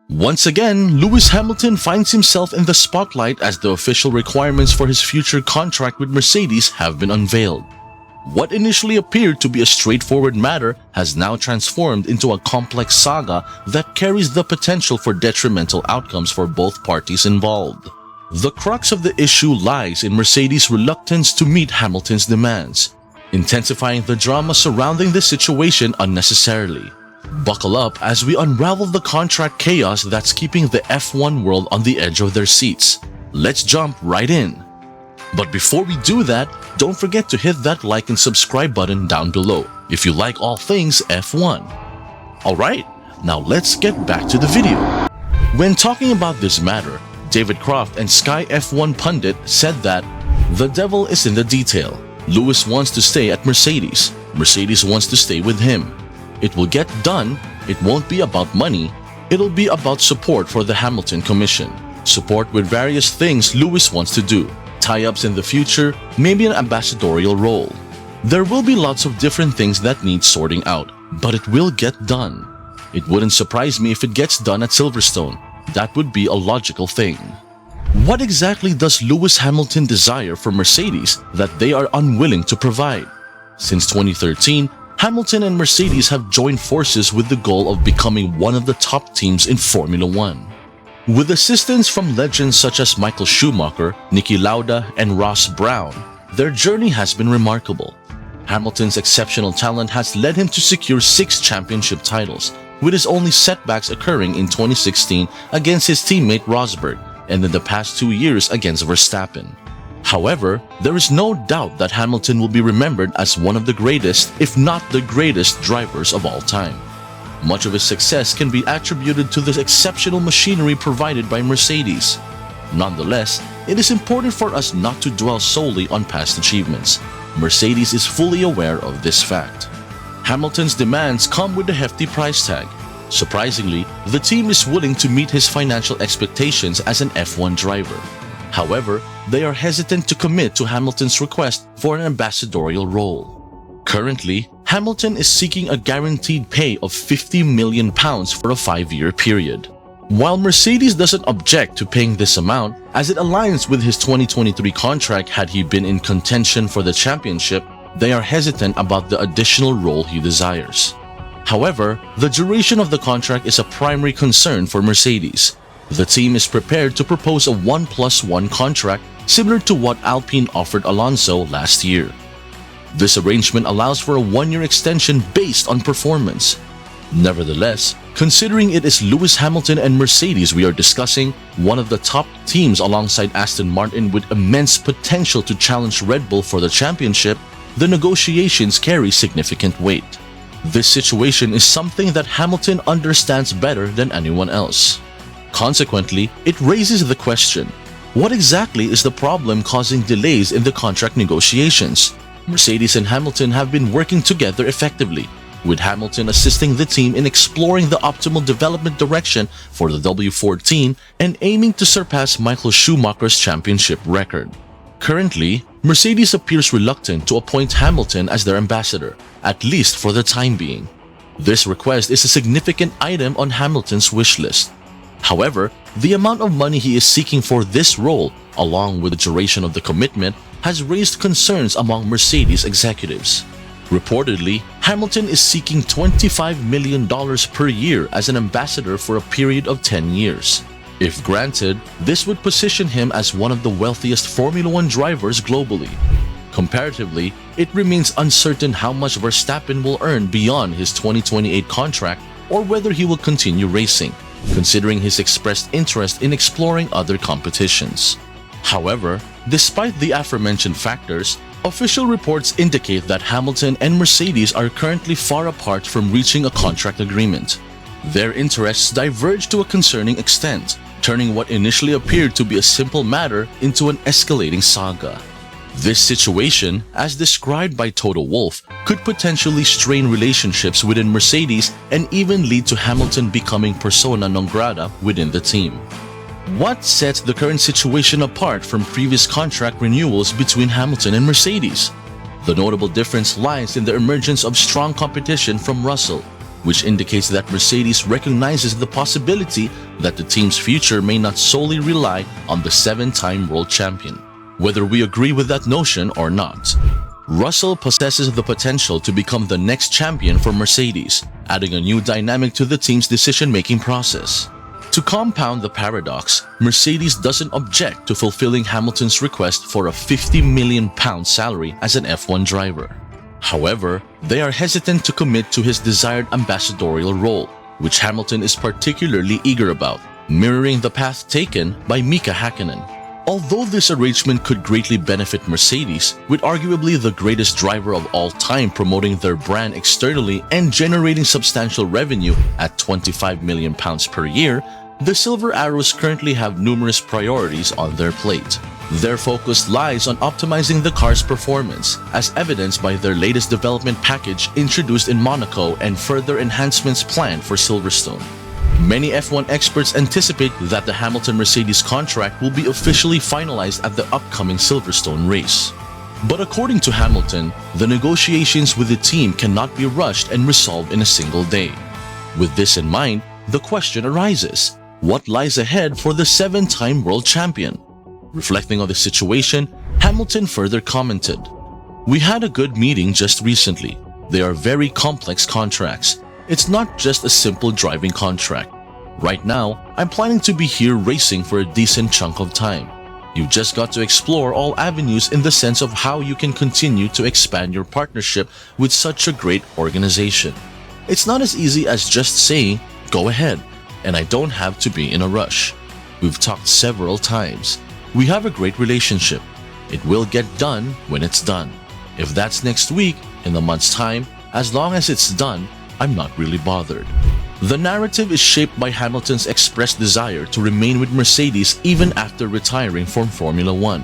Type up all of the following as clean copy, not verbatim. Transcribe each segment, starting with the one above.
Once again, Lewis Hamilton finds himself in the spotlight as the official requirements for his future contract with Mercedes have been unveiled. What initially appeared to be a straightforward matter has now transformed into a complex saga that carries the potential for detrimental outcomes for both parties involved. The crux of the issue lies in Mercedes' reluctance to meet Hamilton's demands, intensifying the drama surrounding this situation unnecessarily. Buckle up as we unravel the contract chaos that's keeping the F1 world on the edge of their seats. Let's jump right in. But before we do that, don't forget to hit that like and subscribe button down below if you like all things F1. Alright, now let's get back to the video. When talking about this matter, David Croft and Sky F1 pundit said that the devil is in the detail. Lewis wants to stay at Mercedes. Mercedes wants to stay with him. It will get done. It won't be about money. It'll be about support for the Hamilton Commission. Support with various things Lewis wants to do. Tie-ups in the future, maybe an ambassadorial role. There will be lots of different things that need sorting out, but it will get done. It wouldn't surprise me if it gets done at Silverstone. That would be a logical thing. What exactly does Lewis Hamilton desire from Mercedes that they are unwilling to provide? Since 2013, Hamilton and Mercedes have joined forces with the goal of becoming one of the top teams in Formula One. With assistance from legends such as Michael Schumacher, Niki Lauda, and Ross Brown, their journey has been remarkable. Hamilton's exceptional talent has led him to secure 6 championship titles, with his only setbacks occurring in 2016 against his teammate Rosberg and in the past 2 years against Verstappen. However, there is no doubt that Hamilton will be remembered as one of the greatest, if not the greatest, drivers of all time. Much of his success can be attributed to the exceptional machinery provided by Mercedes. Nonetheless, it is important for us not to dwell solely on past achievements. Mercedes is fully aware of this fact. Hamilton's demands come with a hefty price tag. Surprisingly, the team is willing to meet his financial expectations as an F1 driver. However, they are hesitant to commit to Hamilton's request for an ambassadorial role. Currently, Hamilton is seeking a guaranteed pay of £50 million for a 5-year period. While Mercedes doesn't object to paying this amount, as it aligns with his 2023 contract had he been in contention for the championship, they are hesitant about the additional role he desires. However, the duration of the contract is a primary concern for Mercedes. The team is prepared to propose a 1+1 contract similar to what Alpine offered Alonso last year. This arrangement allows for a 1-year extension based on performance. Nevertheless, considering it is Lewis Hamilton and Mercedes we are discussing, one of the top teams alongside Aston Martin with immense potential to challenge Red Bull for the championship, the negotiations carry significant weight. This situation is something that Hamilton understands better than anyone else. Consequently, it raises the question, what exactly is the problem causing delays in the contract negotiations? Mercedes and Hamilton have been working together effectively, with Hamilton assisting the team in exploring the optimal development direction for the W14 and aiming to surpass Michael Schumacher's championship record. Currently, Mercedes appears reluctant to appoint Hamilton as their ambassador, at least for the time being. This request is a significant item on Hamilton's wish list. However, the amount of money he is seeking for this role, along with the duration of the commitment, has raised concerns among Mercedes executives. Reportedly, Hamilton is seeking $25 million per year as an ambassador for a period of 10 years. If granted, this would position him as one of the wealthiest Formula One drivers globally. Comparatively, it remains uncertain how much Verstappen will earn beyond his 2028 contract or whether he will continue racing, considering his expressed interest in exploring other competitions. However, despite the aforementioned factors, official reports indicate that Hamilton and Mercedes are currently far apart from reaching a contract agreement. Their interests diverge to a concerning extent, turning what initially appeared to be a simple matter into an escalating saga. This situation, as described by Toto Wolff, could potentially strain relationships within Mercedes and even lead to Hamilton becoming persona non grata within the team. What sets the current situation apart from previous contract renewals between Hamilton and Mercedes? The notable difference lies in the emergence of strong competition from Russell. which indicates that Mercedes recognizes the possibility that the team's future may not solely rely on the 7-time world champion. Whether we agree with that notion or not, Russell possesses the potential to become the next champion for Mercedes, adding a new dynamic to the team's decision-making process. To compound the paradox, Mercedes doesn't object to fulfilling Hamilton's request for a £50 million salary as an F1 driver. However, they are hesitant to commit to his desired ambassadorial role, which Hamilton is particularly eager about, mirroring the path taken by Mika Hakkinen. Although this arrangement could greatly benefit Mercedes, with arguably the greatest driver of all time promoting their brand externally and generating substantial revenue at £25 million per year, the Silver Arrows currently have numerous priorities on their plate. Their focus lies on optimizing the car's performance, as evidenced by their latest development package introduced in Monaco and further enhancements planned for Silverstone. Many F1 experts anticipate that the Hamilton-Mercedes contract will be officially finalized at the upcoming Silverstone race. But according to Hamilton, the negotiations with the team cannot be rushed and resolved in a single day. With this in mind, the question arises: what lies ahead for the 7-time world champion? Reflecting on the situation, Hamilton further commented, "We had a good meeting just recently. They are very complex contracts. It's not just a simple driving contract. Right now, I'm planning to be here racing for a decent chunk of time. You've just got to explore all avenues in the sense of how you can continue to expand your partnership with such a great organization. It's not as easy as just saying, go ahead, and I don't have to be in a rush. We've talked several times. We have a great relationship. It will get done when it's done. If that's next week, in a month's time, as long as it's done, I'm not really bothered." The narrative is shaped by Hamilton's expressed desire to remain with Mercedes even after retiring from Formula One.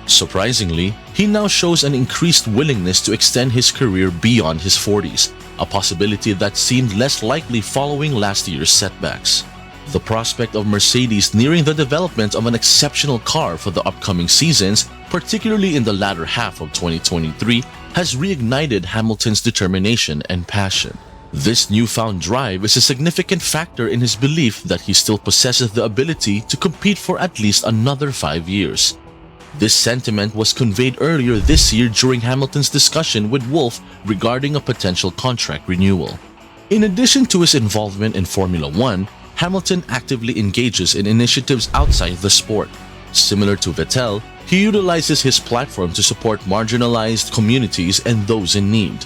Surprisingly, he now shows an increased willingness to extend his career beyond his 40s, a possibility that seemed less likely following last year's setbacks. The prospect of Mercedes nearing the development of an exceptional car for the upcoming seasons, particularly in the latter half of 2023, has reignited Hamilton's determination and passion. This newfound drive is a significant factor in his belief that he still possesses the ability to compete for at least another 5 years. This sentiment was conveyed earlier this year during Hamilton's discussion with Wolff regarding a potential contract renewal. In addition to his involvement in Formula One, Hamilton actively engages in initiatives outside the sport. Similar to Vettel, he utilizes his platform to support marginalized communities and those in need.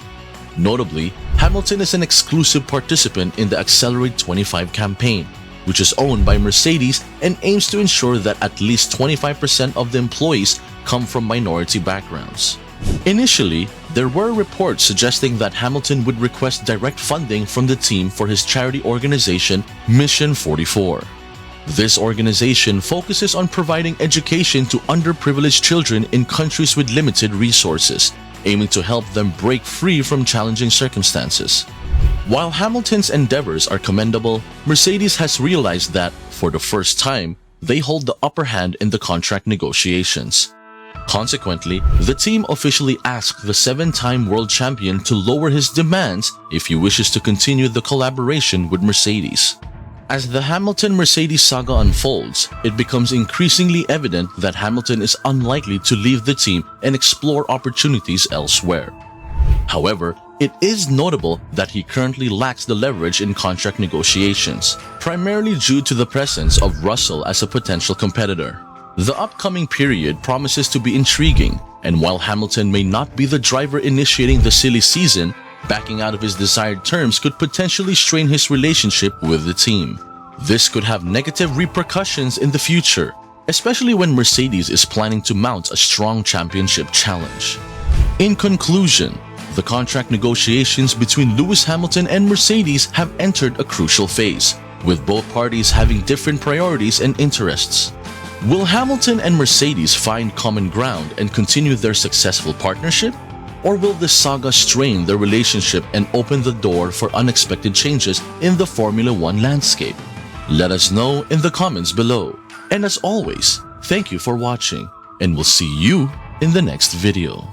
Notably, Hamilton is an exclusive participant in the Accelerate 25 campaign, which is owned by Mercedes and aims to ensure that at least 25% of the employees come from minority backgrounds. Initially, there were reports suggesting that Hamilton would request direct funding from the team for his charity organization, Mission 44. This organization focuses on providing education to underprivileged children in countries with limited resources, aiming to help them break free from challenging circumstances. While Hamilton's endeavors are commendable, Mercedes has realized that, for the first time, they hold the upper hand in the contract negotiations. Consequently, the team officially asked the 7-time world champion to lower his demands if he wishes to continue the collaboration with Mercedes. As the Hamilton-Mercedes saga unfolds, it becomes increasingly evident that Hamilton is unlikely to leave the team and explore opportunities elsewhere. However, it is notable that he currently lacks the leverage in contract negotiations, primarily due to the presence of Russell as a potential competitor. The upcoming period promises to be intriguing, and while Hamilton may not be the driver initiating the silly season, backing out of his desired terms could potentially strain his relationship with the team. This could have negative repercussions in the future, especially when Mercedes is planning to mount a strong championship challenge. In conclusion, the contract negotiations between Lewis Hamilton and Mercedes have entered a crucial phase, with both parties having different priorities and interests. Will Hamilton and Mercedes find common ground and continue their successful partnership? Or will this saga strain their relationship and open the door for unexpected changes in the Formula One landscape? Let us know in the comments below. And as always, thank you for watching, and we'll see you in the next video.